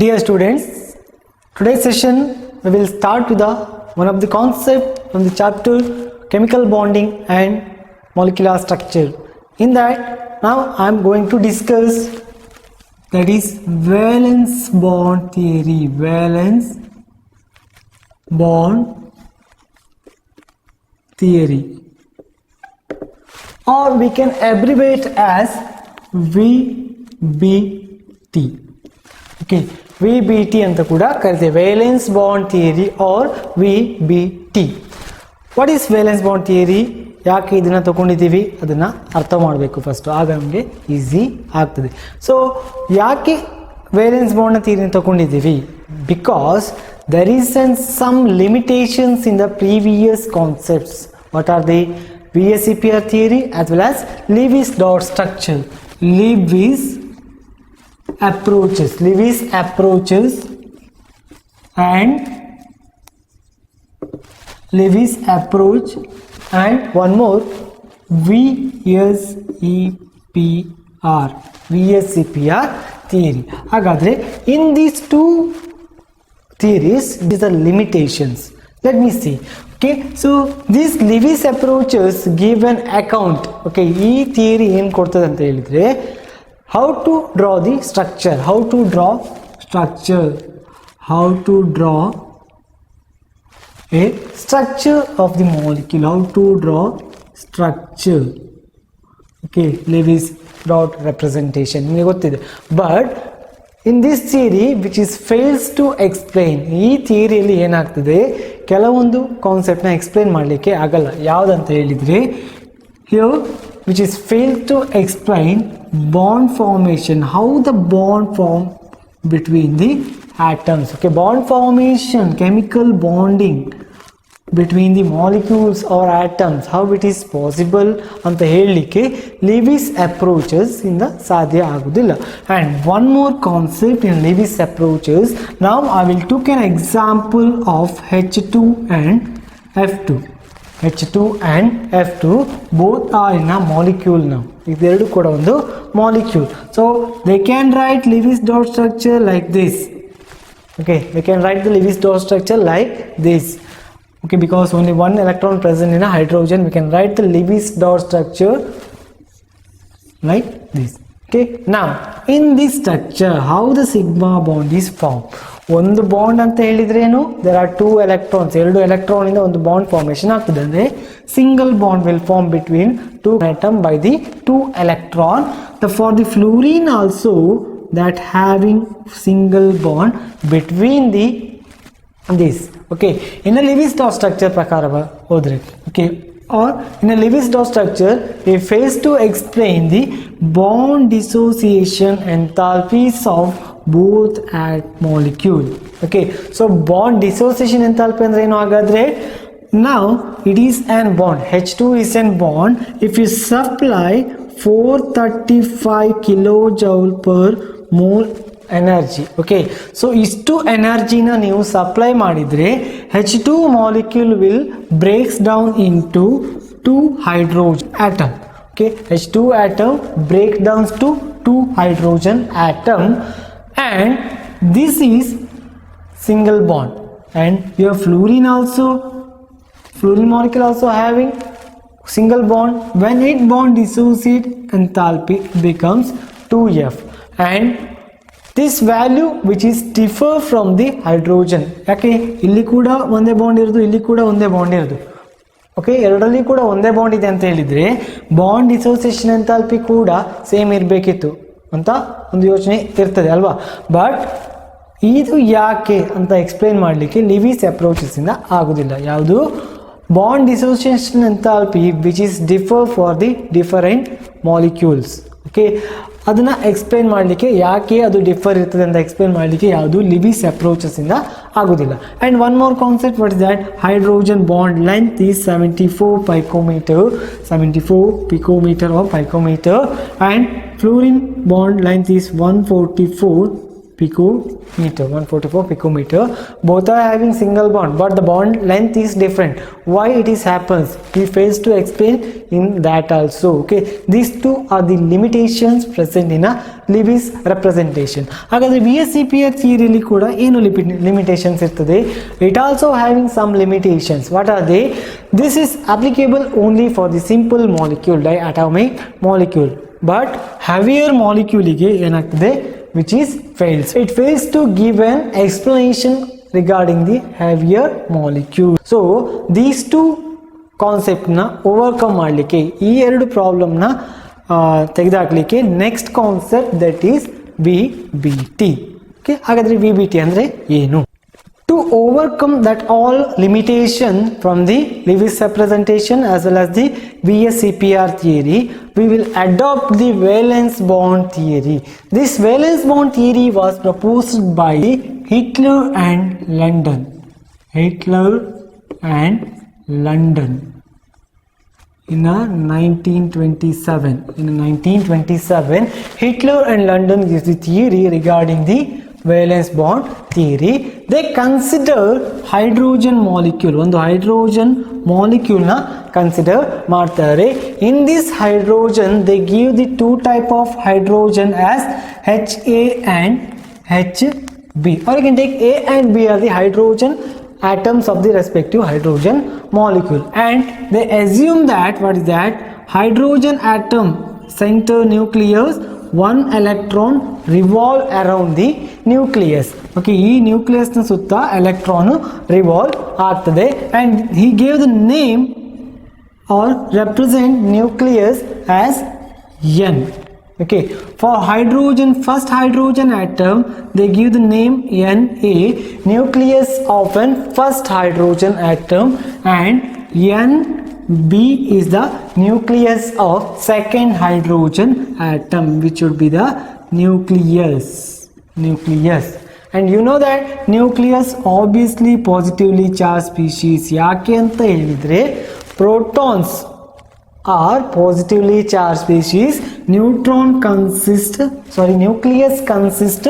Dear students, today's session we will start with one of the concept from the chapter chemical bonding and molecular structure. In that, now I am going to discuss that is valence bond theory. Valence bond theory, or we can abbreviate as VBT. Okay, VBT ಅಂತ ಕೂಡ ಕರೀತೇವೆ, valence bond theory or VBT. What is valence bond theory? ಯಾಕೆ ಇದನ್ನ ತಗೊಂಡಿದ್ದೀವಿ ಅದನ್ನ ಅರ್ಥ ಮಾಡಬೇಕು first, ಆಗ ನಮಗೆ ಈಸಿ ಆಗ್ತದೆ. ಸೊ ಯಾಕೆ ವೇಲೆನ್ಸ್ ಬಾಂಡ್ ಥಿಯರಿ ತಗೊಂಡಿದ್ದೀವಿ? Because there is some limitations in the previous concepts. What are they? VSEPR theory as well as Lewis dot structure. Lewis approaches and Lewis approach, and one more VSEPR theory. ಹಾಗಾದ್ರೆ in these two theories, these are limitations. Let me see. Okay, so these Lewis approaches give an account. Okay, ಈ theory ಏನು ಕೊಡ್ತದೆ ಅಂತ ಹೇಳಿದ್ರೆ, how to draw the structure, how to draw a structure of the molecule, how to draw structure. Okay, Lewis dot representation ನಿಮಗೆ ಗೊತ್ತಿದೆ. But in this theory which is fails to explain, ಈ ಥಿಯರಿಯಲ್ಲಿ ಏನಾಗ್ತದೆ, ಕೆಲವೊಂದು concept ನ explain ಮಾಡಲಿಕ್ಕೆ ಆಗಲ್ಲ. ಯಾವುದಂತ ಹೇಳಿದ್ರೆ, here which is failed to explain bond formation, how the bond form between the atoms. Okay, bond formation, chemical bonding between the molecules or atoms, how it is possible ಅಂತ ಹೇಳಲಿಕ್ಕೆ Lewis approaches ಇಂದ ಸಾಧ್ಯ ಆಗುವುದಿಲ್ಲ. And one more concept in Lewis approaches, now I will took an example of H2 and F2. H2 and F2 both are in a molecule now. ಇದೆರಡು ಕೂಡ ಒಂದು molecule. So they can write Lewis dot structure like this. Okay, they can write the Lewis dot structure like this. Okay, because only one electron present in a hydrogen, we can write the Lewis dot structure like this. Okay, now in this structure how the sigma bond is formed? ಒಂದು bond ಅಂತ ಹೇಳಿದ್ರೆ ಏನು, there are two electrons, ಎರಡು electron ಇಂದ ಒಂದು bond formation ಆಗ್ತದೆ. ಅಂದ್ರೆ single bond will form between two atom by the two electron. For the fluorine also, that having single bond between the this. Okay, in a Lewis dot structure ಪ್ರಕಾರ ಹೋದ್ರೆ, okay, or in a Lewis dot structure we fails to explain the bond dissociation enthalpies of both at molecule. Okay, so bond dissociation enthalpy ಅಂದ್ರೆ ಏನು ಹಾಗಾದ್ರೆ? Now it is an bond, H2 is an bond. If you supply 435 kilojoule per mole energy, okay, so ಇಷ್ಟು ಎನರ್ಜಿನ ನೀವು supply ಮಾಡಿದರೆ H2 molecule will breaks down into 2 hydrogen atom. Okay, H2 atom break down to 2 hydrogen atom, and this is single bond. And your fluorine molecule also having single bond. When it bond dissociate, enthalpy becomes 2F, and this value which is differ from the hydrogen. ಯಾಕೆ ಇಲ್ಲಿ ಕೂಡ ಒಂದೇ bond ಇರೋದು, ಇಲ್ಲಿ ಕೂಡ ಒಂದೇ bond ಇರೋದು. Okay, ಎರಡರಲ್ಲಿ ಕೂಡ ಒಂದೇ ಬಾಂಡ್ ಇದೆ ಅಂತ ಹೇಳಿದ್ರೆ ಬಾಂಡ್ ಡಿಸೋಸಿಯೇಷನ್ ಎಂಥಾಲ್ಪಿ ಕೂಡ ಸೇಮ್ ಇರಬೇಕಿತ್ತು ಅಂತ ಒಂದು ಯೋಚನೆ ಇರ್ತದೆ ಅಲ್ವಾ. ಬಟ್ ಇದು ಯಾಕೆ ಅಂತ ಎಕ್ಸ್ಪ್ಲೈನ್ ಮಾಡಲಿಕ್ಕೆ ಲಿವಿಸ್ ಅಪ್ರೋಚಸ್ ಇಂದ ಆಗುದಿಲ್ಲ. ಯಾವುದು? Bond dissociation enthalpy which is differ for the different molecules. Okay, ಅದನ್ನ ಎಕ್ಸ್ಪ್ಲೈನ್ ಮಾಡಲಿಕ್ಕೆ, ಯಾಕೆ ಅದು ಡಿಫರ್ ಇರ್ತದೆ ಅಂತ ಎಕ್ಸ್ಪ್ಲೈನ್ ಮಾಡಲಿಕ್ಕೆ ಯಾವುದು ಲಿವಿಸ್ ಅಪ್ರೋಚಸ್ ಇಂದ ಆಗುದಿಲ್ಲ. And one more concept, what is that? Hydrogen bond length is 74 picometer or picometer, and fluorine bond length is 144 picometer, 144 picometer. Both are having single bond, but the bond length is different. Why it is happens, he fails to explain in that also. Okay, these two are the limitations present in a Lewis representation. ಹಾಗಾದ್ರೆ VSEPR theory ಅಲ್ಲಿ ಕೂಡ ಏನು limitations ಇರ್ತದೆ? It also having some limitations. What are they? This is applicable only for the simple molecule, diatomic molecule, but heavier molecule ಗೆ ಏನಾಗ್ತದೆ, which is fails. It fails to give an explanation regarding the heavier molecule. So these two concept na overcome ಮಾಡಲಿಕ್ಕೆ, ಈ ಎರಡು problem ನ ತೆಗೆದುಹಾಕಲಿಕ್ಕೆ next concept that is VBT. Okay, ಹಾಗಾದ್ರೆ VBT ಅಂದ್ರೆ ಏನು? To overcome that all limitation from the Lewis representation as well as the VSEPR theory, we will adopt the valence bond theory. This valence bond theory was proposed by Hitler and London. Hitler and London in 1927. In 1927, Hitler and London gives the theory regarding the valence bond theory. They consider hydrogen molecule, ಒಂದು hydrogen molecule na consider ಮಾಡ್ತಾರೆ. In this hydrogen they give the two type of hydrogen as HA and HB, or you can take A and B are the hydrogen atoms of the respective hydrogen molecule, and they assume that what is that hydrogen atom center nucleus, one electron revolve around the nucleus. Okay, ಈ nucleus ನ ಸುತ್ತ electron revolve ಆಗ್ತದೆ, and he gave the name or represent nucleus as N. Okay, for hydrogen, first hydrogen atom they give the name Na, nucleus of an first hydrogen atom, and Nb is the nucleus of second hydrogen atom, which would be the nucleus. And you know that nucleus obviously positively charged species. ಯಾಕೆ ಅಂತ ಹೇಳಿದ್ರೆ protons are positively charged species, nucleus consists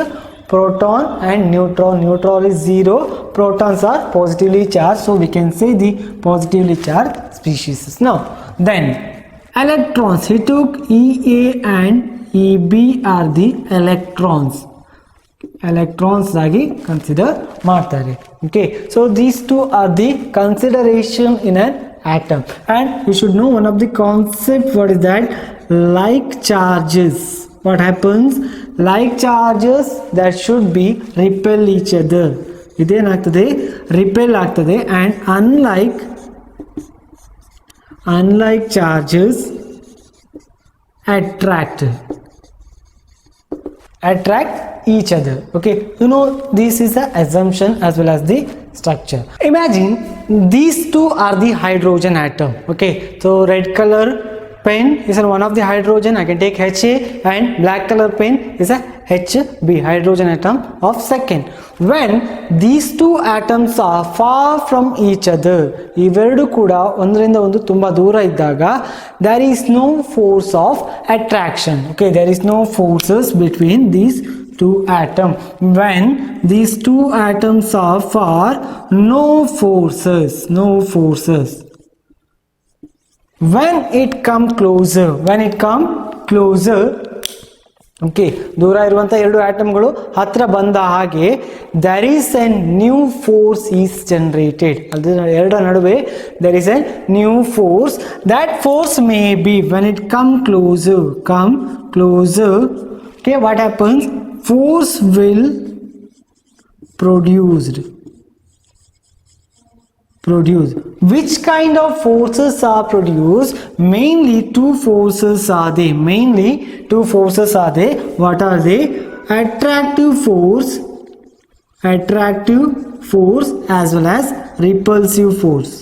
proton and neutron. Neutron is 0, protons are positively charged, so we can say the positively charged species. Now then electrons, he took Ea and Eb are the electrons ಆಗಿ consider ಮಾಡ್ತಾರೆ. Okay, so these two are the consideration in an atom, and you should know one of the concept. What is that? Like charges. What happens? Like charges that should be repel each other. ಇದೇನಾಗ್ತದೆ, repel ಆಗ್ತದೆ, and unlike charges attract each other. Okay, you know this is the assumption as well as the structure. Imagine these two are the hydrogen atom. Okay, so red color pen is one of the hydrogen, I can take HA, and black color pen is a HB, hydrogen atom of second. When these two atoms are far from each other, ಇವೆರಡು ಕೂಡ ಒಂದರಿಂದ ಒಂದು ತುಂಬಾ ದೂರ ಇದ್ದಾಗ there is no force of attraction. Okay, there is no forces between these two atoms. When these two atoms are far, no forces. When it come closer, okay, ದೂರ ಇರುವಂತ ಎರಡು ಆಟಮ್ಗಳು ಹತ್ರ ಬಂದ ಹಾಗೆ there is a new force is generated. ಅದರ ಎರಡರ ನಡುವೆ there is a new force. That force may be when it come closer, okay, what happens? Force will produce. Which kind of forces are produced? Mainly two forces are they. What are they? Attractive force as well as repulsive force.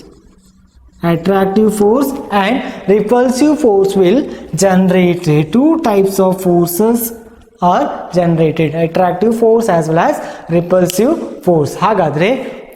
Attractive force and repulsive force will generate. Two types of forces are generated, attractive force as well as repulsive force. ಹಾಗಾದ್ರೆ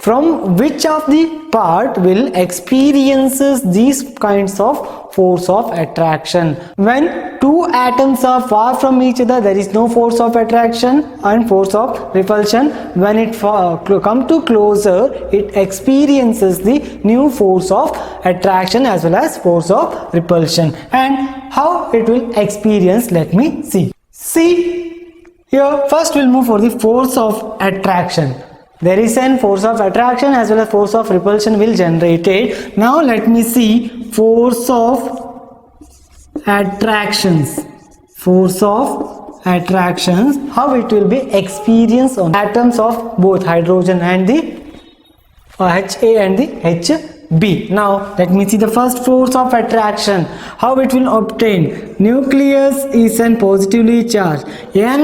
from which of the part will experiences these kinds of force of attraction? When two atoms are far from each other, there is no force of attraction and force of repulsion. When it come to closer, it experiences the new force of attraction as well as force of repulsion. And how it will experience, let me see. Here first we'll move for the force of attraction. There is an force of attraction as well as force of repulsion will generated. Now let me see force of attractions. Force of attractions, how it will be experienced on atoms of both hydrogen and the HA and the HB. Now let me see the first force of attraction, how it will obtain. Nucleus is an positively charged, Na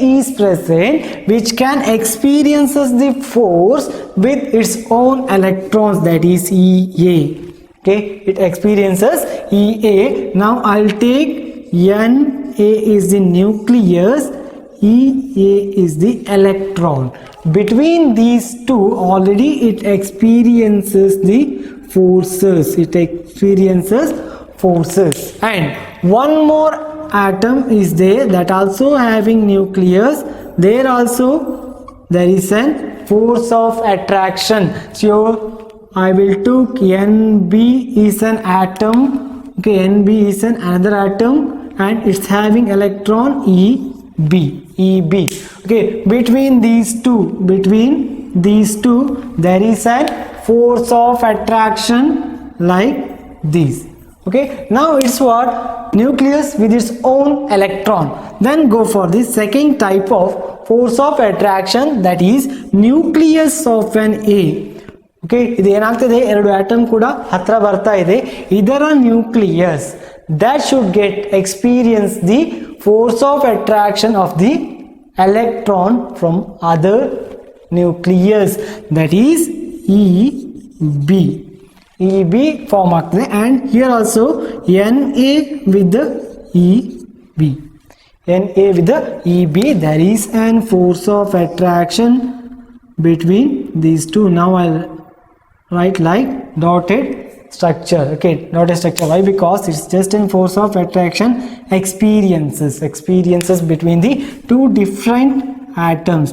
is present, which can experiences the force with its own electrons, that is Ea. Okay, it experiences Ea. Now I'll take Na is the nucleus, Ea is the electron. Between these two already it experiences the forces. And one more atom is there that also having nucleus. There also there is an force of attraction. So I will took Nb is an atom. Okay, Nb is another atom and it's having electron Eb. Okay, between these two there is a force of attraction like this. Okay, now it's what? Nucleus with its own electron. Then go for the second type of force of attraction, that is nucleus of an A. Okay, ಇದು ಏನಾಗ್ತದೆ, ಎರಡು atom ಕೂಡ ಹತ್ರ ಬರ್ತಾ ಇದೆ, ಇದರ nucleus that should get experience the force of attraction of the electron from other nucleus, that is Eb form ಆಗ್ತದೆ. And here also Na with the Eb, there is an force of attraction between these two. Now I'll write like dotted structure. Okay, dotted structure. Why? Because it's just in force of attraction experiences between the two different atoms.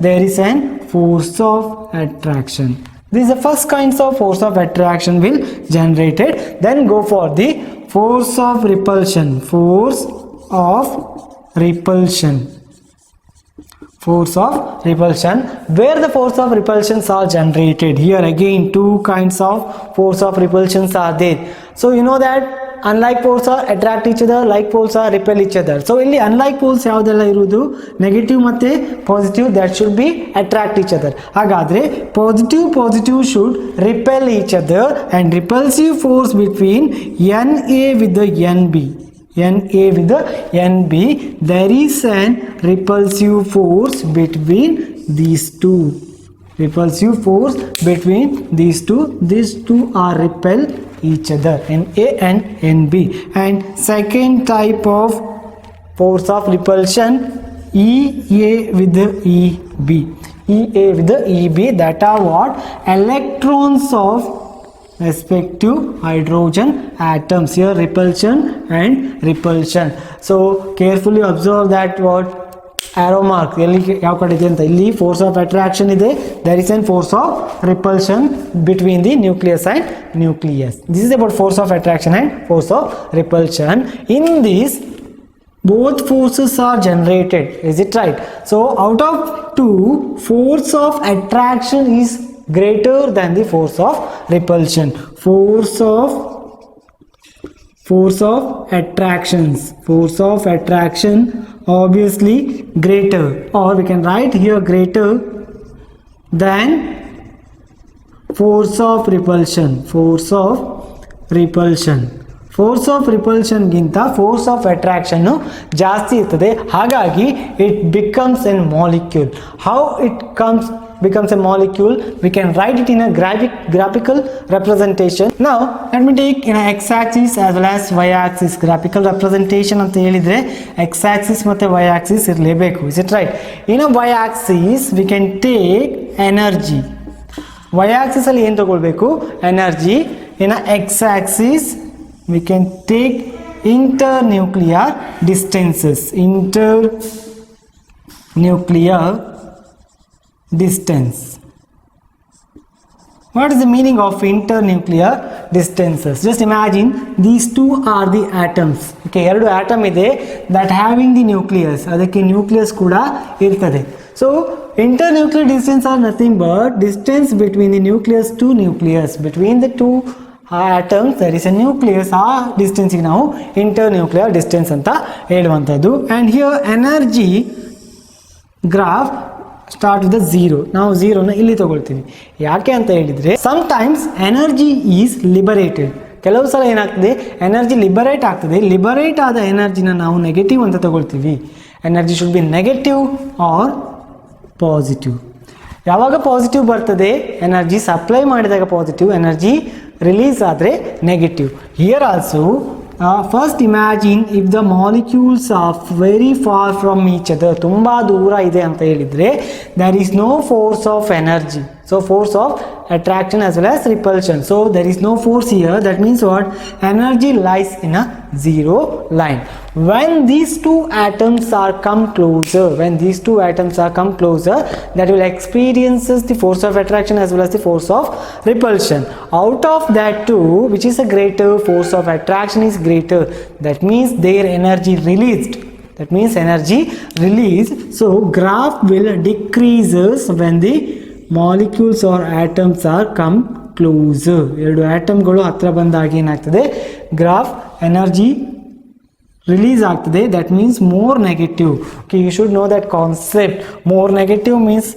There is an force of attraction. This is the first kinds of force of attraction will generated. Then go for the force of repulsion. Force of repulsion, where the force of repulsions are generated. Here again two kinds of force of repulsions are there. So you know that unlike poles are attract each other, like poles are repel each other. So ಇಲ್ಲಿ unlike poles ಯಾವುದೆಲ್ಲ ಇರುವುದು, negative ಮತ್ತೆ positive, that should be attract each other. ಹಾಗಾದ್ರೆ positive should repel each other, and repulsive force between Na with the Nb, there is an repulsive force between these two. These two are repel each other, Na and Nb. And second type of force of repulsion, Ea with the Eb, that are what? Electrons of respective hydrogen atoms. Here repulsion and repulsion. So carefully observe that what arrow mark ಎಲ್ಲಿ ಯಾವ ಕಡೆ ಇದೆ ಅಂತ. ಇಲ್ಲಿ force of attraction ಇದೆ, there is a force of repulsion between the nucleus and nucleus. This is about force of attraction and force of repulsion. In this both forces are generated, is it right? So out of two, force of attraction is greater than the force of repulsion. Force of attraction obviously greater, or we can write here greater than force of repulsion. Force of repulsion ಗಿಂತ force of attraction ಜಾಸ್ತಿ ಇರ್ತದೆ. ಹಾಗಾಗಿ it becomes a molecule. How it becomes a molecule, we can write it in a graphical representation. Now let me take in x-axis as well as y-axis. Graphical representation ಅಂತ ಹೇಳಿದ್ರೆ x-axis ಮತ್ತೆ y-axis ಇರಲೇಬೇಕು, is it right? In a y-axis we can take energy. y-axis ಅಲ್ಲಿ ಏನು ತಗೊಳ್ಬೇಕು? Energy. In a x-axis we can take internuclear distances. Internuclear distance. What is the meaning of internuclear distances? Just imagine these two are the atoms. Okay, ಎರಡು atom ಇದೆ that having the nucleus. ಅದಕ್ಕೆ nucleus ಕೂಡ ಇರ್ತದೆ. So internuclear distance are nothing but distance between the nucleus to nucleus. Between the two atoms there is a nucleus. ಆ distance ಗೆ ನಾವು internuclear distance ಅಂತ ಹೇಳುವಂತದ್ದು. And here energy graph start with zero. ನಾವು ಝೀರೋನ ಇಲ್ಲಿ ತಗೊಳ್ತೀವಿ. ಯಾಕೆ ಅಂತ ಹೇಳಿದರೆ ಸಮ್ಟೈಮ್ಸ್ ಎನರ್ಜಿ ಈಸ್ ಲಿಬರೇಟೆಡ್. ಕೆಲವು ಸಲ ಏನಾಗ್ತದೆ, ಎನರ್ಜಿ ಲಿಬರೇಟ್ ಆಗ್ತದೆ. ಲಿಬರೇಟ್ ಆದ ಎನರ್ಜಿನ ನಾವು ನೆಗೆಟಿವ್ ಅಂತ ತಗೊಳ್ತೀವಿ. Energy should be negative or positive. ಯಾವಾಗ ಪಾಸಿಟಿವ್ ಬರ್ತದೆ, ಎನರ್ಜಿ ಸಪ್ಲೈ ಮಾಡಿದಾಗ ಪಾಸಿಟಿವ್, ಎನರ್ಜಿ ರಿಲೀಸ್ ಆದರೆ negative. Here also first imagine if the molecules are very far from each other. ತುಂಬ ದೂರ ಇದೆ ಅಂತ ಹೇಳಿದರೆ there is no force of energy. So force of attraction as well as repulsion. So there is no force here. That means what? Energy lies in a zero line. When these two atoms are come closer, that will experiences the force of attraction as well as the force of repulsion. Out of that two, which is a greater, force of attraction is greater. That means their energy released. So graph will decreases when the molecules or atoms are come closer. ಎರಡು ಆಟಮ್ಗಳು ಹತ್ರ ಬಂದಾಗ ಏನಾಗ್ತದೆ, graph energy release ಆಗ್ತದೆ. That means more negative. Okay, you should know that concept. More negative means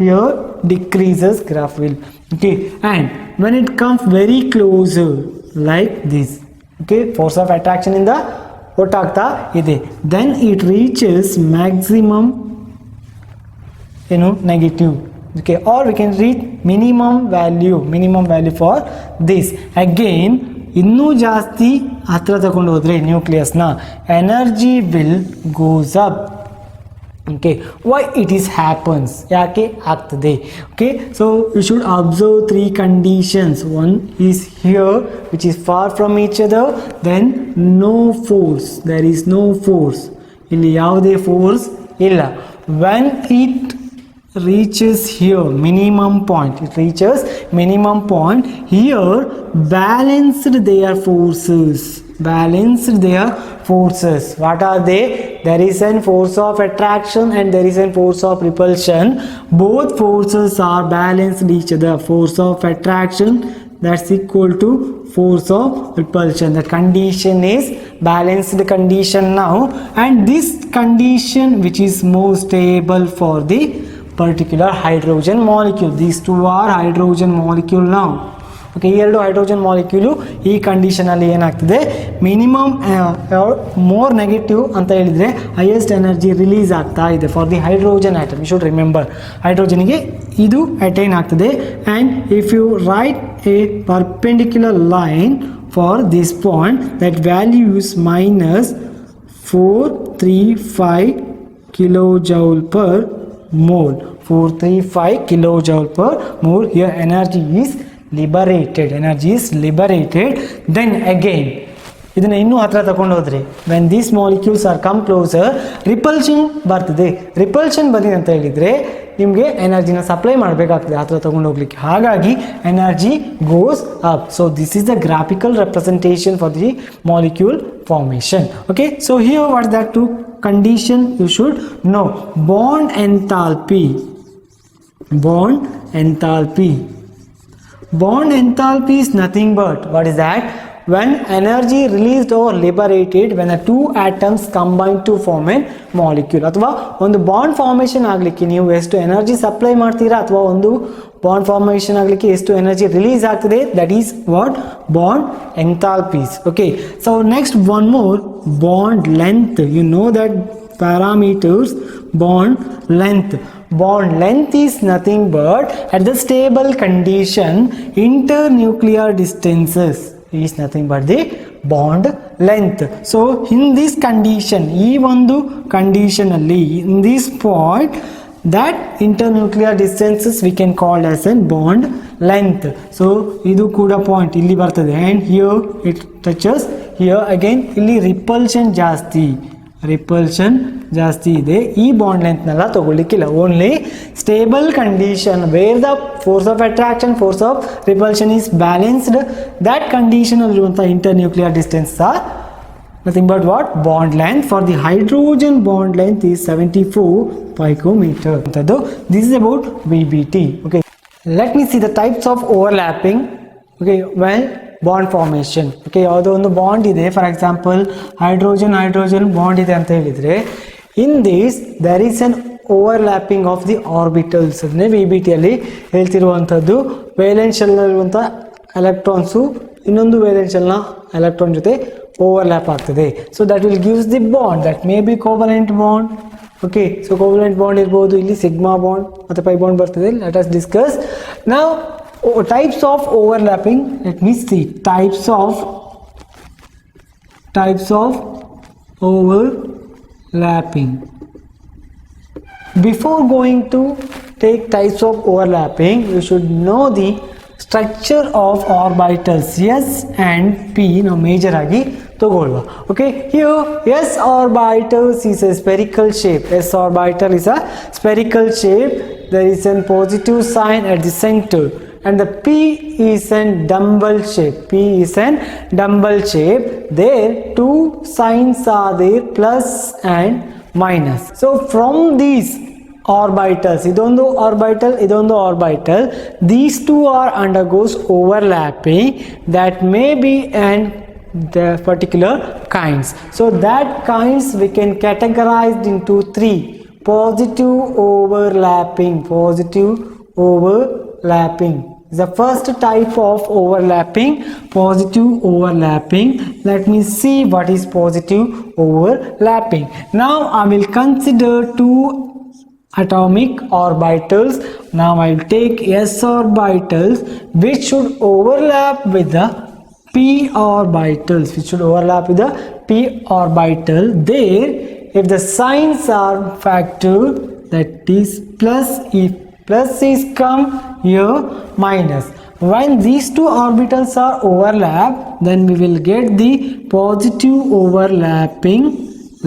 here decreases graph will. Okay, and when it comes very closer like this, okay, force of attraction in the ಒಟ್ಟಾಗ್ತಾ ಇದೆ, then it reaches maximum negative. Okay, or we can reach minimum value for this. Again ಇನ್ನೂ ಜಾಸ್ತಿ ಹತ್ರ ತಗೊಂಡು ಹೋದರೆ ನ್ಯೂಕ್ಲಿಯಸ್ನ energy will goes up. Okay, why it is happens, ಯಾಕೆ ಆಗ್ತದೆ? Okay, so you should observe three conditions. One is here, which is far from each other, then no force, there is no force, ಇಲ್ಲಿ ಯಾವುದೇ force ಇಲ್ಲ. When it reaches here minimum point, here balanced their forces. What are they? There is a force of attraction and there is a force of repulsion. Both forces are balanced each other. Force of attraction that's equal to force of repulsion. The condition is balanced condition now, and this condition which is more stable for the particular hydrogen molecule. These two are hydrogen molecule now. Okay, ಎರಡು hydrogen molecule ಈ ಕಂಡೀಷನಲ್ಲಿ ಏನಾಗ್ತದೆ, minimum more negative ಅಂತ ಹೇಳಿದರೆ highest energy release ಆಗ್ತಾ ಇದೆ for the hydrogen atom. You should remember, ಹೈಡ್ರೋಜನ್ಗೆ ಇದು attain ಆಗ್ತದೆ. And if you write a perpendicular line for this point, that value is -435 kilojoule per mole. 435 kilojoule per mole. Here energy is liberated. Then again ಇದನ್ನ ಇನ್ನೂ ಹತ್ರ ತಗೊಂಡು ಹೋದ್ರೆ, when these molecules are come closer, repulsion ಬರ್ತದೆ. Repulsion ಬಂದಿದೆ ಅಂತ ಹೇಳಿದರೆ ನಿಮಗೆ ಎನರ್ಜಿನ ಸಪ್ಲೈ ಮಾಡಬೇಕಾಗ್ತದೆ ಹತ್ರ ತಗೊಂಡು ಹೋಗ್ಲಿಕ್ಕೆ. ಹಾಗಾಗಿ energy goes up. So this is the graphical representation for the molecule formation. Okay, so here what is that two condition you should know. Bond enthalpy is nothing but, what is that? When energy released or liberated when the two atoms combine to form a molecule. ಅಥವಾ ಒಂದು bond formation ಆಗಲಿಕ್ಕೆ ನೀವು ಎಷ್ಟು energy supply ಮಾಡ್ತೀರಾ ಅಥವಾ ಒಂದು bond formation ಆಗಲಿಕ್ಕೆ ಎಷ್ಟು ಎನರ್ಜಿ ರಿಲೀಸ್ ಆಗ್ತದೆ, that is what bond enthalpies. Okay, so next one more, bond length. You know that parameters. Bond length is nothing but at the stable condition internuclear distances is nothing but the bond length. So in this condition, ಈ ಒಂದು condition ಅಲ್ಲಿ in this point that internuclear distances we can call as a bond length. So idu kuda point illi bartade, and here it touches here again, illi repulsion ಜಾಸ್ತಿ ಇದೆ. ಈ bond length ನೆಲ್ಲ ತಗೊಳ್ಳಿಕ್ಕಿಲ್ಲ. Only stable condition where the force of attraction, force of repulsion is balanced, that condition ಅಲ್ಲಿರುವಂಥ internuclear distance are nothing but what? Bond length. For the hydrogen bond length is 74 picometer. This is about VBT. Okay, let me see the types of overlapping. Okay, well, bond formation. Okay, ಯಾವುದೋ ಒಂದು bond ಇದೆ, for example hydrogen bond ಇದೆ ಅಂತ ಹೇಳಿದ್ರೆ, in this there is an overlapping of the orbitals. ಅದನ್ನೇ VBT ಅಲ್ಲಿ ಹೇಳ್ತಿರುವಂಥದ್ದು. Valence shell ಇರುವಂಥ electrons ಇನ್ನೊಂದು ವೇಲೆನ್ಸ್ ಶೆಲ್ನ ಎಲೆಕ್ಟ್ರಾನ್ ಜೊತೆ ಓವರ್ಲ್ಯಾಪ್ ಆಗ್ತದೆ. So that will gives the bond, that may be covalent bond. Okay, so covalent bond ಇರ್ಬೋದು, ಇಲ್ಲಿ sigma bond ಮತ್ತು pi bond ಬರ್ತದೆ. Let us discuss now types of overlapping. Let me see types of overlapping. Before going to take types of overlapping, you should know the structure of orbitals S and P. Now major agi togolva. Okay, here S orbitals is a spherical shape. S orbital is a spherical shape. There is a positive sign at the center, and the P is a dumbbell shape. There two signs are there, plus and minus. So from these orbitals, idondu orbital, these two are undergoes overlapping, that may be and the particular kinds. So that kinds we can categorize into three. Positive overlapping is the first type of overlapping, positive overlapping. Let me see what is positive overlapping. Now I will consider two atomic orbitals. Now I will take S orbitals which should overlap with the P orbitals, There, if the signs are factor, that is plus, if plus is come here, minus. When these two orbitals are overlapped, then we will get the positive overlapping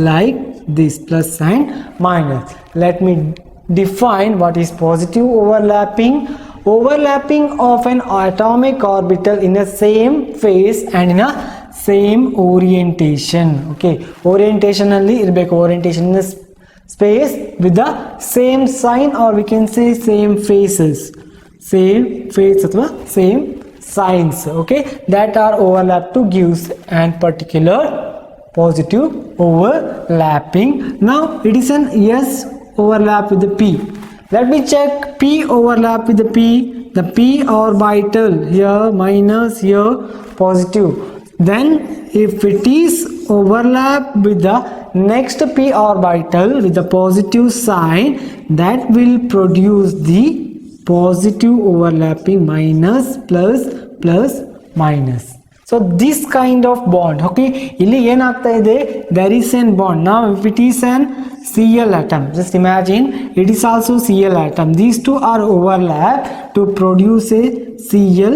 like this, plus and minus. Let me define what is positive overlapping. Overlapping of an atomic orbital in a same phase and in a same orientation. Okay, orientation alli irbeku, orientation in a space with the same sign, or we can say same phases, same phase athwa same signs. Okay, that are overlap to gives and particular positive overlapping. Now it is an S overlap with the P. Let me check P overlap with the P. The P orbital here minus, here positive. Then if it is overlap with the next P orbital with the positive sign, that will produce the positive overlapping, minus, plus, plus, minus. So this kind of bond. Okay, ಇಲ್ಲಿ ಏನಾಗ್ತಾ ಇದೆ, there is an bond. Now if it is an Cl atom, just imagine it is also Cl atom. These two are overlap to produce a Cl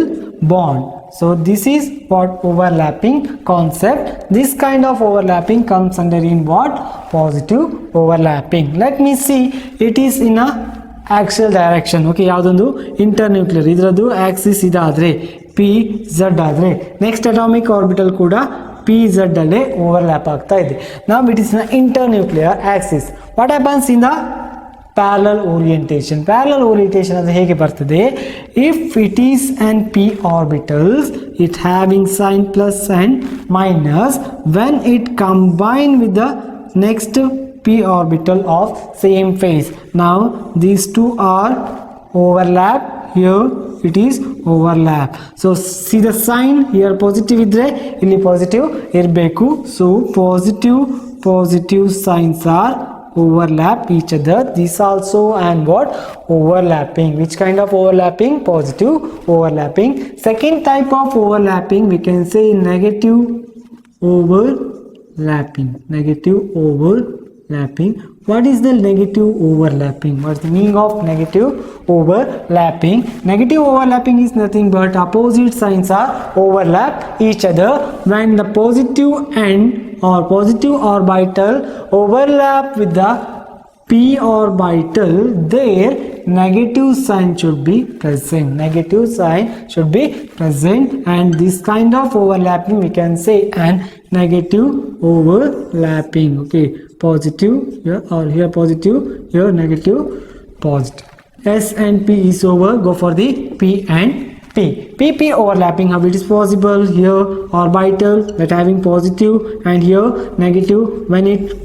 bond. So this is what overlapping concept. This kind of overlapping comes under in what? Positive overlapping. Let me see, it is in a axial direction. Okay, ಯಾವುದೊಂದು internuclear, ಇದರದ್ದು axis ಇದಾದ್ರೆ P Z ಆದ್ರೆ next atomic orbital ಕೂಡ PZ ಅಲ್ಲೇ overlap ಆಗ್ತಾ ಇದೆ. Now it is an internuclear axis. What happens in the parallel orientation? Parallel orientation ಅದು ಹೇಗೆ ಬರ್ತದೆ? If it is an P orbitals, it having sign plus and minus, when it combine with the next P orbital of same phase. Now these two are overlap, here it is overlap. So see the sign here, positive idre illi positive irbeku. So positive signs are overlap each other. This also and what? Overlapping. Which kind of overlapping? Positive overlapping. Second type of overlapping we can say negative overlapping. what is the negative overlapping? What's the meaning of negative overlapping? Negative overlapping is nothing but opposite signs are overlap each other. When the positive end or positive orbital overlap with the p orbital, their negative sign should be present. Negative sign should be present, and this kind of overlapping we can say an negative overlapping. Okay, positive here, or here positive, here negative, positive. S and P is over, go for the P and P. PP overlapping, how it is possible? Here orbital that having positive and here negative, when it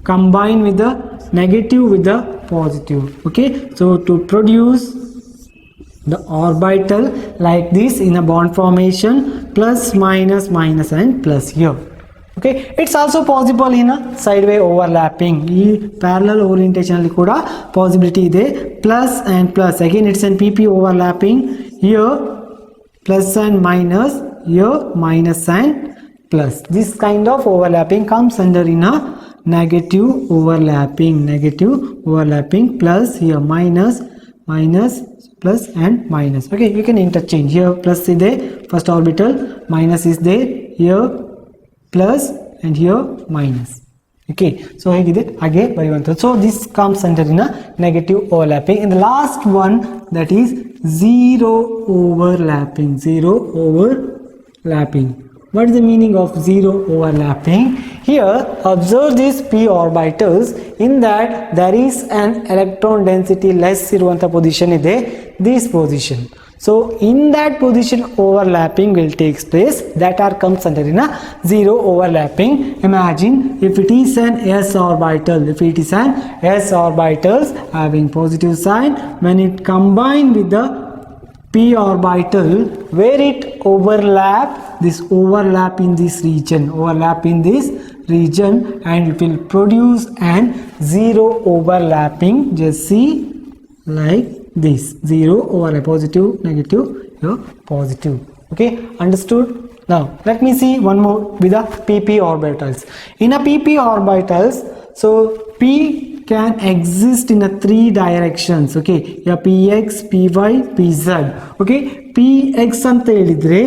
combine with the negative with the positive. Okay, so to produce the orbital like this in a bond formation, plus minus minus and plus here. Okay, it's also possible in a sideway overlapping. Parallel orientation alli kuda possibility ide, plus and plus. Again it's an PP overlapping, here plus and minus, here minus and plus. This kind of overlapping comes under in a negative overlapping. Negative overlapping, plus here minus minus plus and minus. Okay, you can interchange. Here plus is there, first orbital, minus is there, here plus and here minus. Okay, so again barivantu. So this comes under in a negative overlapping. And the last one, that is zero overlapping. Zero overlapping. What is the meaning of zero overlapping? Here observe these p orbitals, in that there is an electron density less iruvanta position ide, this position. So in that position overlapping will take place, that are comes under in a zero overlapping. Imagine if it is an s orbital, if it is an s orbitals having positive sign, when it combine with the p orbital, where it overlap, this overlap in this region, overlap in this region, and it will produce an zero overlapping. Just see like this, zero overlap, positive negative, here positive. Okay, understood? Now let me see one more with the pp orbitals. In a pp orbitals, so p can exist in a three directions. Okay, yeah, px, py, pz. Okay, px anta helidre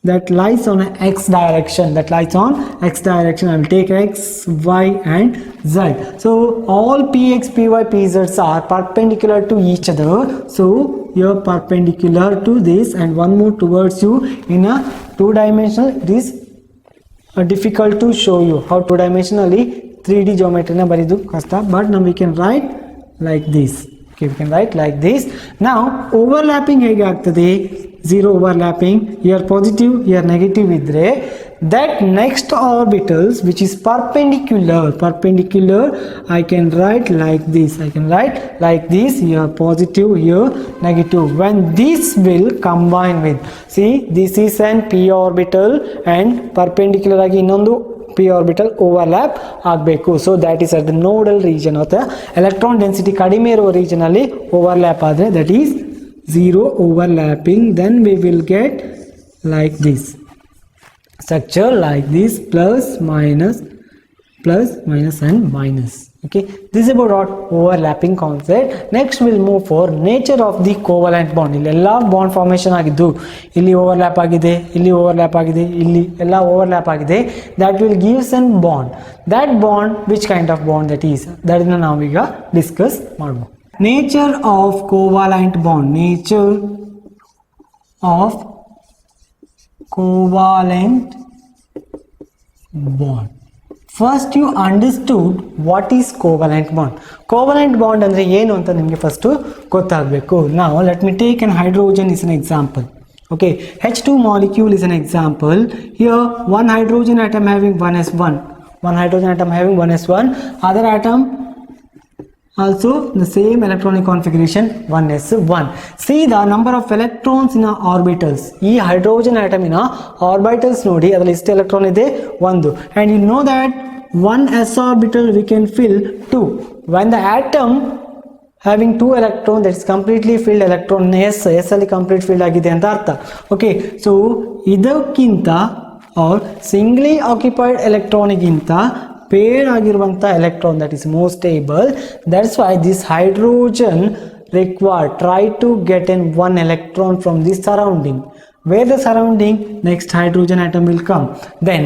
that lies on an x direction, that lies on x direction. I will take x, y and z. So all px, py, pz's are perpendicular to each other. So you're perpendicular to this, and one more towards you in a two-dimensional. It is difficult to show you how two-dimensionally 3D geometry na baridu kasta, but now we can write like this. Okay, we can write like this. Now overlapping hege agtade? Zero overlapping, here positive, here negative idre, that next orbitals which is perpendicular, I can write like this. I can write like this, here positive, here negative. When this will combine with, see, this is an p orbital and perpendicular agi innondu p orbital overlap agbeku. So that is at the nodal region of the electron density kadime iruva region alli overlap adre, that is zero overlapping. Then we will get like this structure, like this, plus minus and minus. Okay, this is about what overlapping concept. Next we'll move for nature of the covalent bond. Illa bond formation agiddu, illi overlap agide, illi overlap agide, illi ella overlap agide, that will give some bond. That bond, which kind of bond that is, that is now we ga discuss maduva. Nature of covalent bond. Nature of covalent bond. First you understood what is covalent bond. Covalent bond andre ಏನು ಅಂತ ನಿಮಗೆ first ಗೊತ್ತಾಗಬೇಕು. Now let me take an hydrogen is an example. Okay, H2 molecule is an example. Here one hydrogen atom having 1s1, one hydrogen atom having 1s1, other atom also the same electronic configuration 1s1. See the number of electrons in our orbitals. ಈ hydrogen atom in orbitals ನೋಡಿ, ಅದರಲ್ಲಿ ಎಷ್ಟು electron ಇದೆ? 1. And you know that one s orbital we can fill 2. When the atom having 2 electrons, that is completely filled electron, s ಅಲ್ಲಿ complete filled ಆಗಿದೆ ಅಂತ ಅರ್ಥ. Okay, so ಇದಕ್ಕಿಂತ or singly occupied electron ಗಿಂತ paired ಆಗಿರುವಂತ electron that is more stable. That's why this hydrogen require try to get in one electron from the surrounding. Where the surrounding, next hydrogen atom will come. Then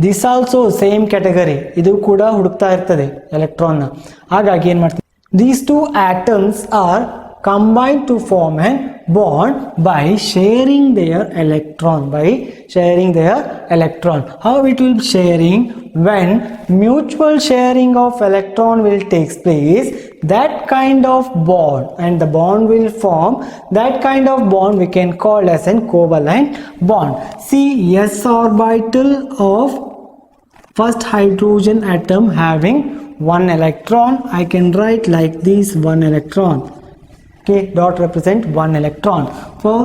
this also same category, idu kuda hudukta irtade electron na. Hagagi ಏನು ಮಾಡ್ತೀವಿ, these two atoms are combined to form a bond by sharing their electron. How it will be sharing? When mutual sharing of electron will take place, that kind of bond, and the bond will form, that kind of bond we can call as a covalent bond. See, s orbital of first hydrogen atom having one electron, I can write like this, one electron. Okay, dot represent one electron. For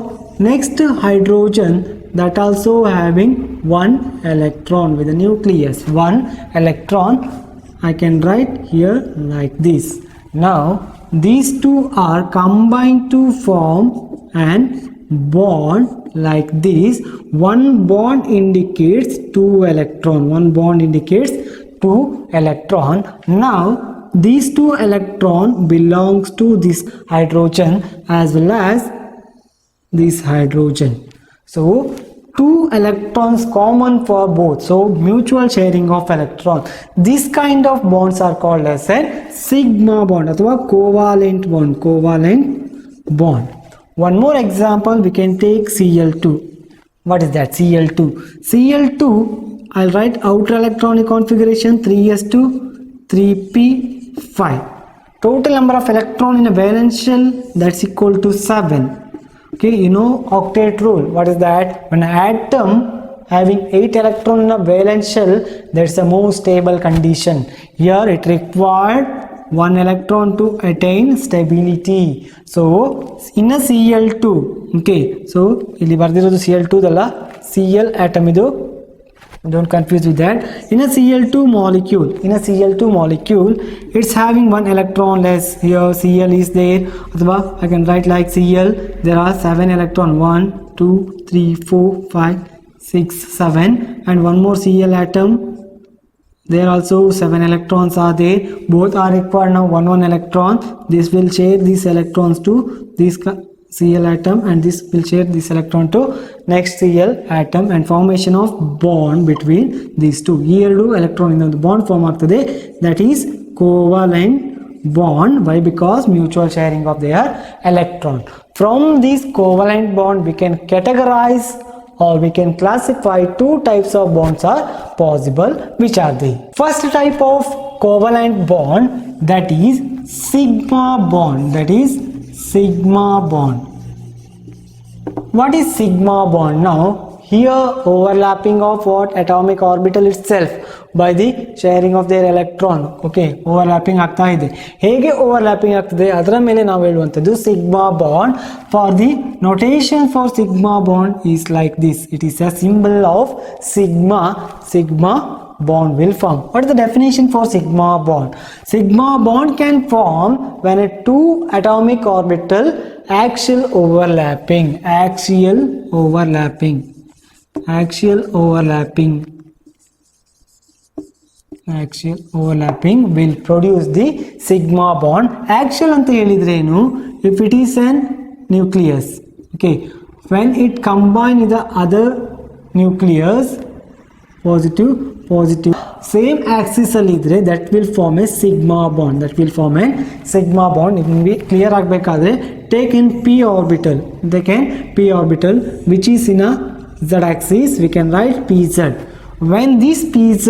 next hydrogen, that also having one electron with a nucleus, one electron, I can write here like this. Now these two are combined to form an bond like this. One bond indicates two electron, Now these two electron belongs to this hydrogen as well as this hydrogen. So two electrons common for both, so mutual sharing of electron. This kind of bonds are called as a sigma bond or covalent bond. One more example, we can take Cl2. What is that? Cl2, I'll write outer electronic configuration 3s2 3p5. Total number of electron in a valence shell, that's equal to 7. Okay, you know octet rule. What is that? When an atom having 8 electron in a valence shell, that's a more stable condition. Here it required 1 electron to attain stability. So in a Cl2, okay, so ಇಲ್ಲಿ ಬರ್ದಿರೋದು Cl2 ದಲ್ಲ, Cl atom ಇದು, don't confuse with that. In a Cl2 molecule, it's having 1 electron less. Here Cl is there, I can write like Cl, there are 7 electron, 1 2 3 4 5 6 7, and one more Cl atom, there also 7 electrons are there. Both are required now 1 electron. This will share these electrons to this Cl atom, and this will share this electron to next Cl atom, and formation of bond between these two. Here electron in the bond form agtade, that is covalent bond. Why? Because mutual sharing of their electron. From this covalent bond we can categorize or we can classify two types of bonds are possible. Which are they? First type of covalent bond, that is sigma bond. What is sigma bond? Now here overlapping of what? Atomic orbital itself by the sharing of their electron. Okay, overlapping ಆಗ್ತಾ ಇದೆ. ಹೇಗೆ overlapping ಆಗ್ತದೆ ಅದರ ಮೇಲೆ ನಾವು ಹೇಳುವಂತದ್ದು sigma bond. For the notation for sigma bond is like this. It is a symbol of sigma bond will form. What is the definition for sigma bond? Sigma bond can form when a two atomic orbital axial overlapping will produce the sigma bond. Axial anta helidrenu, if it is an nucleus, okay, when it combine with the other nucleus, positive same axis ಅಲ್ಲಿ ಇದ್ರೆ, that will form a sigma bond. It will be clear ಆಗಬೇಕಾದ್ರೆ take in p orbital, which is in a z axis, we can write pz. When this pz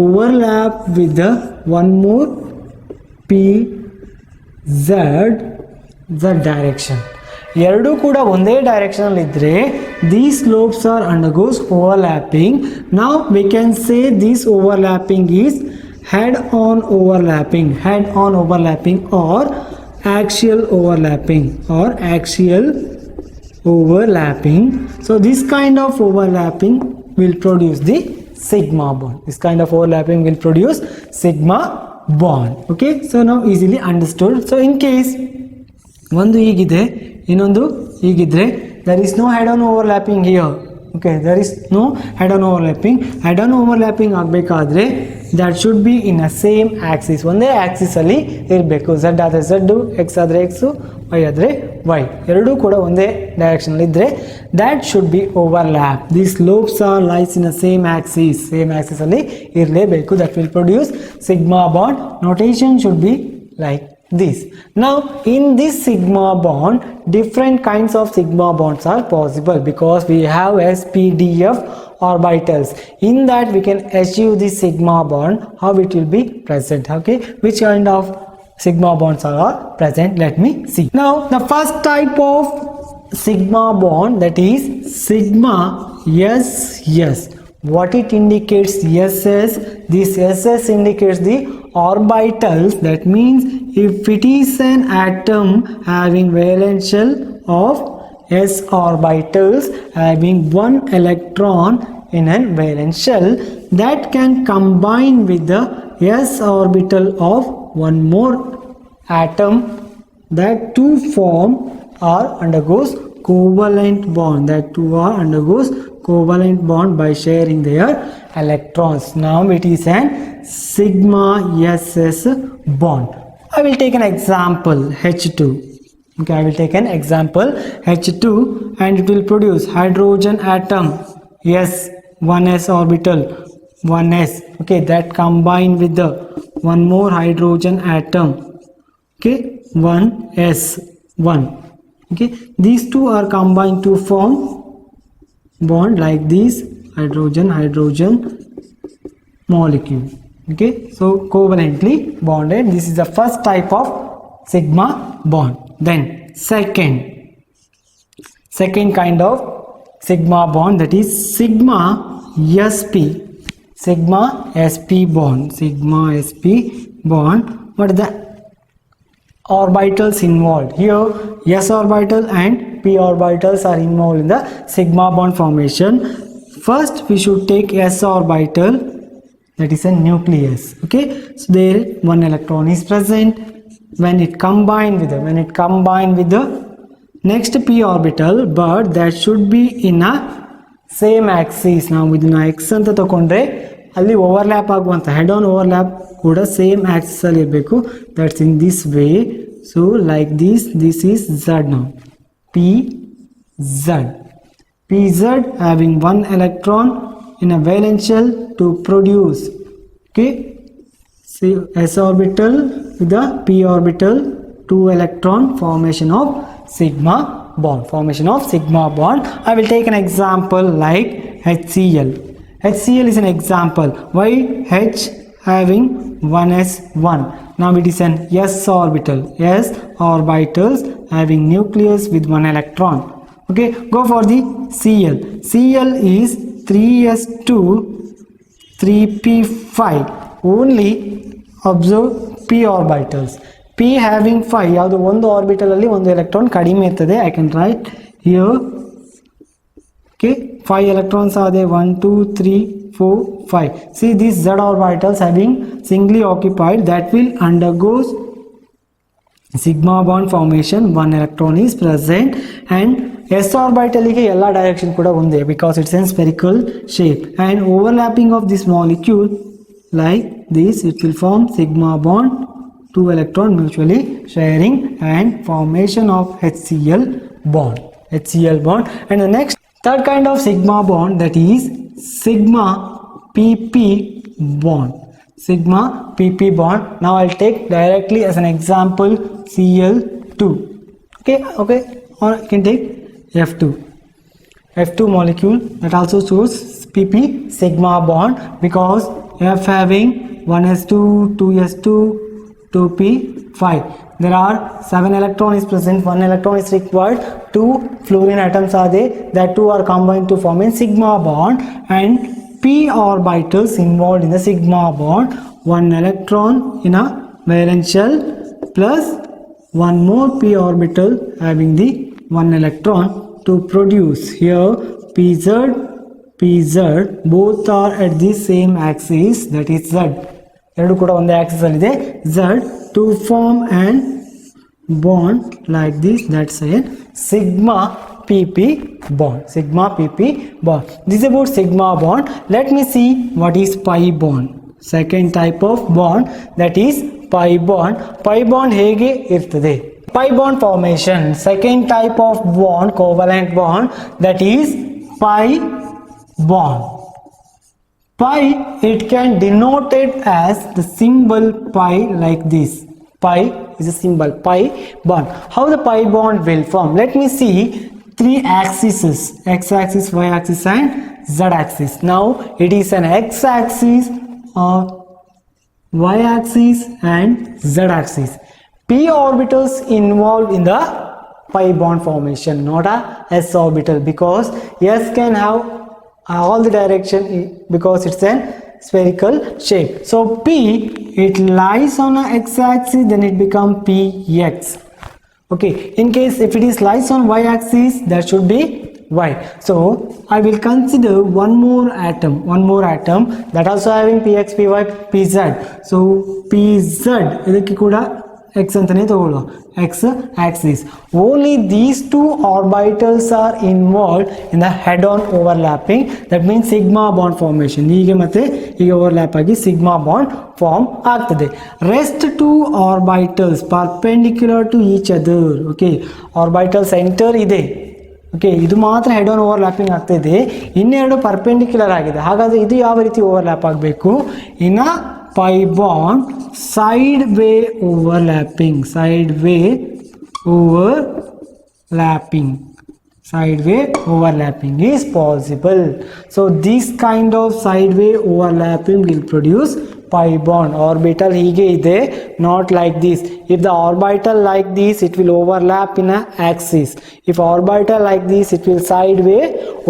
overlap with the one more pz, the direction, ಎರಡು ಕೂಡ ಒಂದೇ direction ಅಲ್ಲಿ ಇದ್ರೆ these lobes are undergoes overlapping. Now we can say this overlapping is head on overlapping or axial overlapping. So this kind of overlapping will produce the sigma bond. Okay, so now easily understood. So in case ಒಂದು ಹೀಗಿದೆ, ಇನ್ನೊಂದು ಹೀಗಿದ್ರೆ, there is no head on overlapping here. Okay, there is no head on overlapping. Head on overlapping ಆಗಬೇಕಾದ್ರೆ that should be in a same axis. ಒಂದೇ Axis ಅಲ್ಲಿ ಇರಬೇಕು. z ಆದ್ರೆ z, x ಆದ್ರೆ x, y ಆದ್ರೆ y, ಎರಡೂ ಕೂಡ ಒಂದೇ ಡೈರೆಕ್ಷನ್ ಅಲ್ಲಿ ಇದ್ರೆ that should be overlap. These lobes are lies in a same axis. Same axis ಅಲ್ಲಿ ಇರಲೇಬೇಕು. That will produce sigma bond. Notation should be like this. Now in this sigma bond, different kinds of sigma bonds are possible because we have sp,d,f orbitals. In that we can achieve this sigma bond. How it will be present? Okay, which kind of sigma bonds are present? Let me see. Now the first type of sigma bond, that is sigma ss. What it indicates? ss. This ss indicates the orbitals. That means if it is an atom having valence shell of s orbitals having one electron in a valence shell, that can combine with the s orbital of one more atom, that two form or undergoes covalent bond. That two are undergoes covalent bond by sharing their electrons. Now it is an sigma ss bond. I will take an example, H2. Okay, I will take an example, H2, and it will produce hydrogen atom, yes, 1s orbital, 1s, okay, that combine with the one more hydrogen atom, okay, 1s1, okay, these two are combined to form bond like this, hydrogen molecule. Okay, so covalently bonded. This is the first type of sigma bond. Then second kind of sigma bond, that is sigma sp. Sigma sp bond. Sigma sp bond. What are the orbitals involved? Here s orbital and p orbitals are involved in the sigma bond formation. First we should take s orbital, that is a nucleus. Okay, so there one electron is present. When it combined with the next p orbital, but that should be in a same axis. ನಾವು ಇದನ್ನ x ಅಂತ ತಗೊಂಡ್ರೆ ಅಲ್ಲಿ overlap ಆಗುವಂತ head on overlap ಕೂಡ same Axis ಅಲ್ಲಿ ಇರಬೇಕು. That's in this way. So like this is z now, pz having one electron in a valence shell to produce, okay, see s orbital with the p orbital, 2 electron, formation of sigma bond. I will take an example like HCl. HCl is an example. Why H having 1s1? Now it is an s orbitals having nucleus with one electron. Okay, go for the Cl. Cl is 3s2 3p5. Only observe p orbitals. p having 5, ಯಾವುದು ಒಂದು orbital ಅಲ್ಲಿ ಒಂದು electron ಕಡಿಮೆ ಇರ್ತದೆ. I can write here, okay, 5 electrons are there, 1 2 3 4 5. See these z orbitals having singly occupied, that will undergoes sigma bond formation. One electron is present, and s orbital ಗೆ ಎಲ್ಲ direction ಕೂಡ ಒಂದೇ because it's in spherical shape, and overlapping of this molecule like this, it will form sigma bond, 2 electron mutually sharing, and formation of HCl bond. And the next third kind of sigma bond, that is sigma pp bond. Now I'll take directly as an example Cl2. Okay, or I can take F2 molecule, that also shows pp sigma bond because F having 1s2 2s2 2p5. There are 7 electron is present, 1 electron is required, 2 fluorine atoms are there, that 2 are combined to form a sigma bond, and p orbitals involved in the sigma bond, 1 electron in a valence shell plus one more p orbital having the 1 electron to produce here pz. Both are at the same axis, that is z. ಎರಡು ಕೂಡ ಒಂದೇ Axis ಅಲ್ಲಿ ಇದೆ, z, to form an bond like this. That's a sigma pp bond. This is about sigma bond. Let me see what is pi bond. second type of bond, that is pi bond. Pi bond ಹೇಗೆ ಇರ್ತದೆ? Pi bond formation, second type of bond, covalent bond, that is pi bond. Pi, it can denote it as the symbol pi like this. Pi is a symbol, pi bond. How the pi bond will form? Let me see three axes, x-axis, y-axis and z-axis. Now it is an x-axis, y-axis and z-axis. P orbitals involved in the pi bond formation, not a s orbital, because s can have all the direction because it's a spherical shape. So P, it lies on a x-axis, then it becomes px. Okay, in case if it is lies on y-axis, that should be y. So I will consider one more atom that also having px, py, pz. So pz idakku kuda x antane tagolva, x axis. Only these two orbitals are involved in the head-on overlapping, that means sigma bond formation. ಹೀಗೆ ಮತ್ತೆ ಹೀಗೆ overlap ಆಗಿ sigma bond form ಆಗ್ತದೆ. Rest two orbitals perpendicular to each other. Okay, orbital center ಇದೆ. Okay, ಇದು ಮಾತ್ರ head on overlapping ಆಗ್ತಿದೆ, ಇನ್ನೆರಡು ಪರ್ಪೆಂಡಿಕ್ಯುಲರ್ ಆಗಿದೆ. ಹಾಗಾದರೆ ಇದು ಯಾವ ರೀತಿ ಓವರ್ಲ್ಯಾಪ್ ಆಗಬೇಕು? ಇನ್ನು pi bond side way overlapping is possible. So this kind of sideway overlapping will produce pi bond. Orbital hige ide, not like this. If the orbital like this, it will overlap in a axis. If orbital like this, it will sideway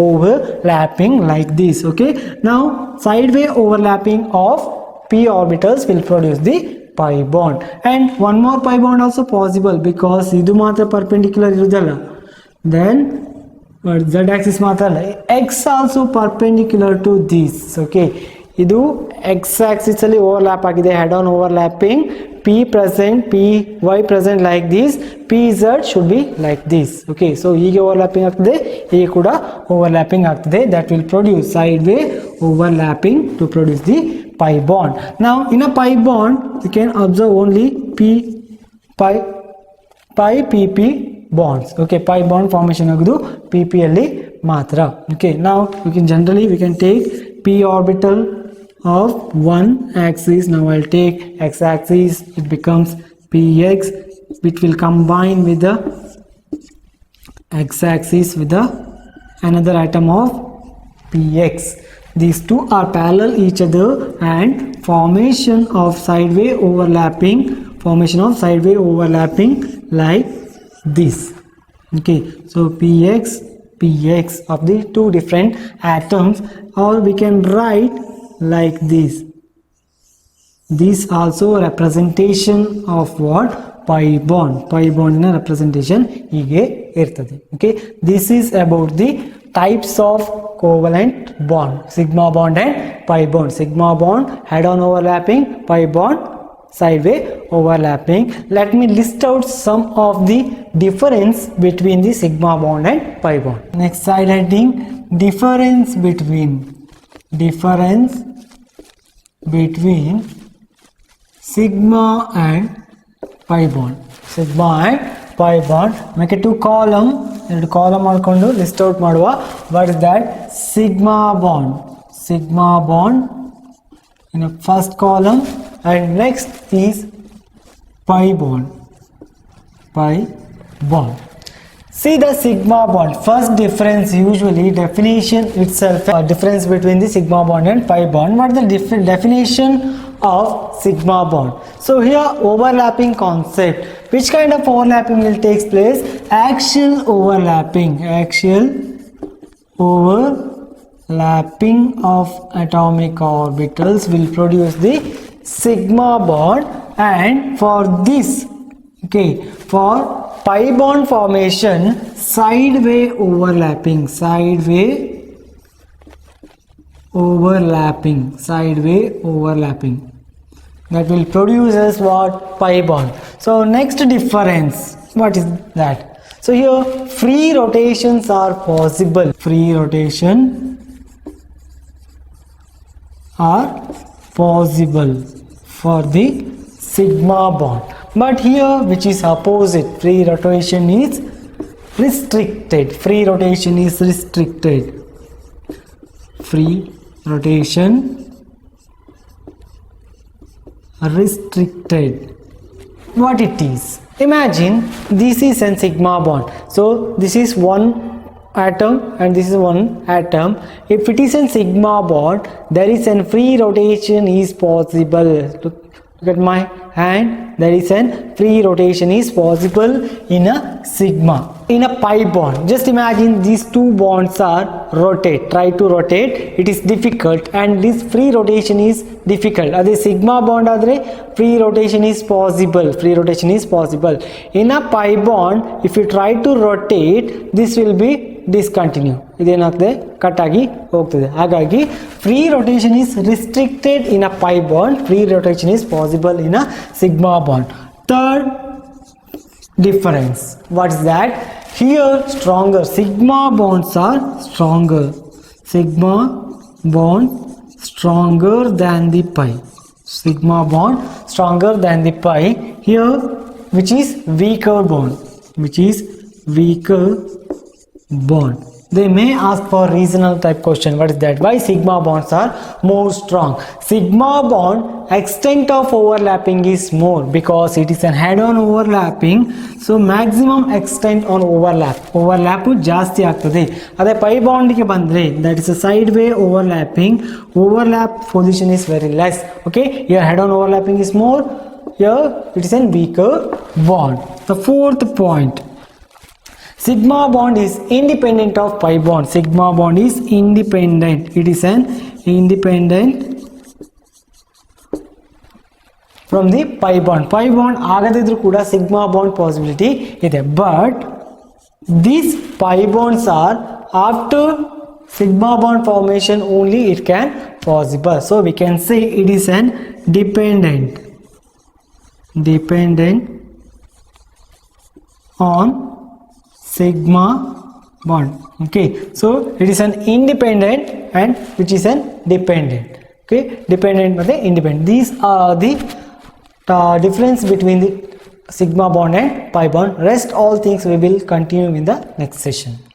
overlapping like this. Okay, now sideway overlapping of p orbitals will produce the pi bond. And one more pi bond also possible, because idu matra perpendicular irudalla, then z axis matra alla, x also perpendicular to this. Okay, idu x axis alli overlap agide, head on overlapping, p present, p y present like this, p z should be like this. Okay, so hige overlapping agtade, hige kuda overlapping agtade, that will produce sideway overlapping to produce the pi bond. Now in a pi bond you can observe only pi pp bonds. Okay, pi bond formation agudu pp alli matra. Okay, now we can take p orbital of one axis. Now I'll take x axis, it becomes px, which will combine with the x axis with the another atom of px. These two are parallel each other, and formation of sideway overlapping like this. Okay, so px of the two different atoms, or we can write like this. This also representation of what? Pi bond in a representation hige irtade. Okay, this is about the types of covalent bond, sigma bond and pi bond. Sigma bond head on overlapping, pi bond sideway overlapping. Let me list out some of the difference between the sigma bond and pi bond. Next side heading, difference between sigma and pi bond. Sigma and pi bond, make it two column ಮಾಡ್ಕೊಂಡು list out ಮಾಡುವ. What is that? Sigma bond in a first column, and next is pi bond. See the sigma bond. First difference, usually definition itself, difference between the sigma bond and pi bond. What is the definition of sigma bond? So here overlapping concept. Which kind of overlapping will take place? Axial overlapping of atomic orbitals will produce the sigma bond. And for this, okay, for pi bond formation, sideway overlapping that will produce as what? Pi bond. So next difference, what is that? So here free rotations are possible. Free rotation are possible for the sigma bond. But here, which is opposite, free rotation is restricted. Free rotation is restricted. Free rotation restricted. What it is? Imagine this is a sigma bond. So this is one atom and this is one atom. If it is a sigma bond, there is a free rotation is possible. Look at my hand. There is a free rotation is possible in a sigma. In a pi bond, just imagine these two bonds are rotate. Try to rotate. It is difficult, and this free rotation is difficult. Ade sigma bond adre free rotation is possible. Free rotation is possible. In a pi bond, if you try to rotate, this will be discontinue. ಇದೇನಾಗ್ತದೆ cut ಆಗಿ ಹೋಗ್ತದೆ. ಹಾಗಾಗಿ free rotation is restricted in a pi bond. Free rotation is possible in a sigma bond. Third difference, what is that? Here stronger sigma bonds are stronger. Sigma bond stronger than the pi. Sigma bond stronger than the pi. Here which is weaker bond, which is weaker bond. They may ask for reasonal type question. What is that? Why sigma bonds are more strong? Sigma bond extent of overlapping is more because it is an head-on overlapping. So maximum extent on overlap ಜಾಸ್ತಿ ಆಗ್ತದೆ. ಅದೇ pi ಬಾಂಡ್ಗೆ ಬಂದ್ರೆ that is a sideway overlapping. Overlap position is very less. Okay, here head-on overlapping is more. Here it is a weaker bond. The fourth point. Sigma bond is independent of pi bond. Sigma bond is independent. It is an independent from the pi bond. Pi bond ಆಗದಿದ್ರು ಕೂಡ sigma bond possibility ಇದೆ. But these pi bonds are after sigma bond formation only it can possible. So we can say it is an dependent on sigma bond. Okay, so it is an independent and which is an dependent. Okay, dependent and independent. These are the difference between the sigma bond and pi bond. Rest all things we will continue in the next session.